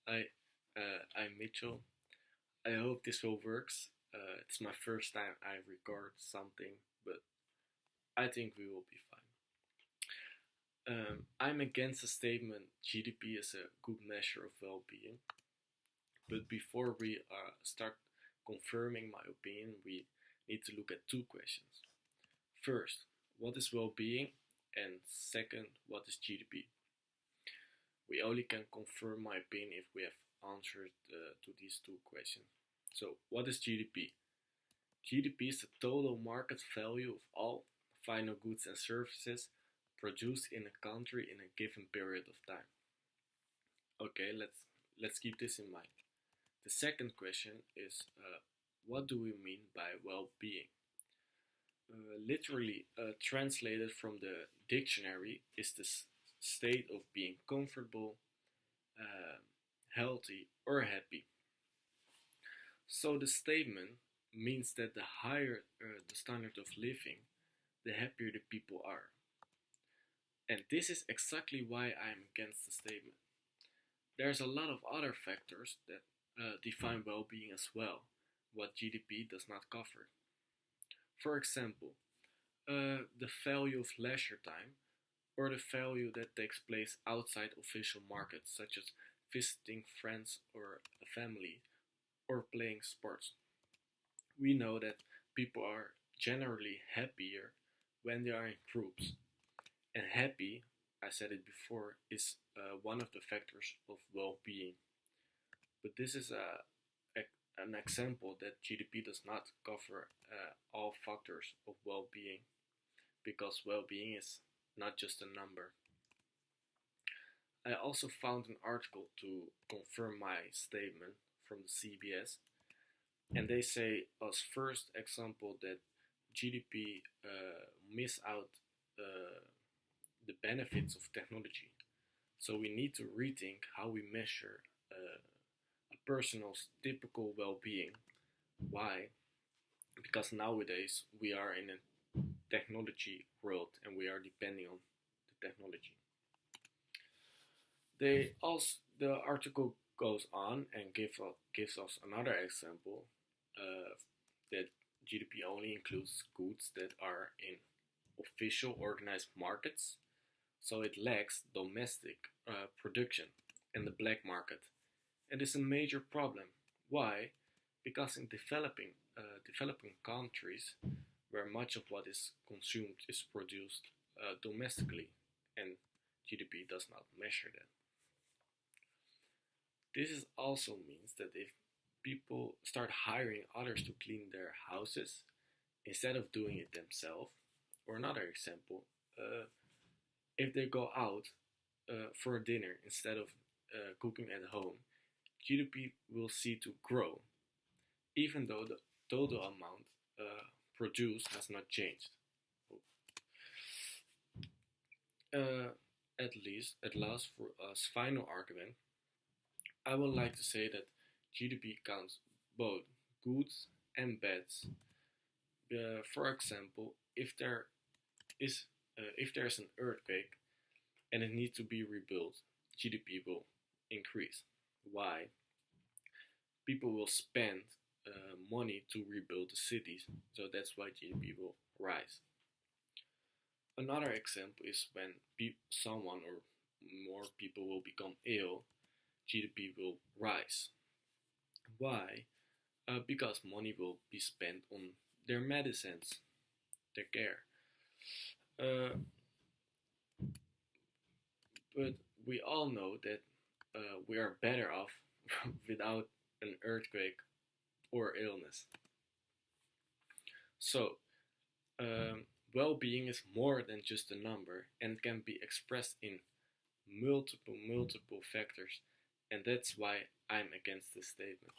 Hi, I'm Mitchell. I hope this will works. It's my first time I record something, but I think we will be fine. I'm against the statement GDP is a good measure of well-being, but before we start confirming my opinion, we need to look at two questions. First, what is well-being? And second, what is GDP? We only can confirm my opinion if we have answered to these two questions. So, what is GDP? GDP is the total market value of all final goods and services produced in a country in a given period of time. Okay, let's keep this in mind. The second question is what do we mean by well-being? Literally translated from the dictionary is the state of being comfortable, uh, healthy, or happy. So the statement means that the higher the standard of living, the happier the people are. And this is exactly why I am against the statement. There's a lot of other factors that define well being as well, what GDP does not cover. For example, the value of leisure time or the value that takes place outside official markets, such as visiting friends or a family or playing sports. We know that people are generally happier when they are in groups. And happy, I said it before, is one of the factors of well being. But this is an example that GDP does not cover all factors of well being because well being is not just a number. I also found an article to confirm my statement from the CBS, and they say as first example that GDP miss out uh, the benefits of technology. So we need to rethink how we measure a person's typical well-being. Why? Because nowadays we are in a technology world and we are depending on the technology. The article goes on and gives us another example that GDP only includes goods that are in official organized markets, so it lacks domestic production in the black market. And it's a major problem. Why? Because in developing countries, where much of what is consumed is produced domestically, and GDP does not measure that. This is also means that if people start hiring others to clean their houses instead of doing it themselves, or another example, if they go out for a dinner instead of cooking at home, GDP will see to grow, even though the total amount produced has not changed. At last, for us final argument, I would like to say that GDP counts both goods and bads. For example, if there is an earthquake and it needs to be rebuilt, GDP will increase. Why? People will spend money to rebuild the cities, so that's why GDP will rise. Another example is when someone or more people will become ill, GDP will rise. Why? Because money will be spent on their medicines, their care. Uh, but we all know that we are better off without an earthquake or illness. So, well being is more than just a number and can be expressed in multiple factors, and that's why I'm against this statement.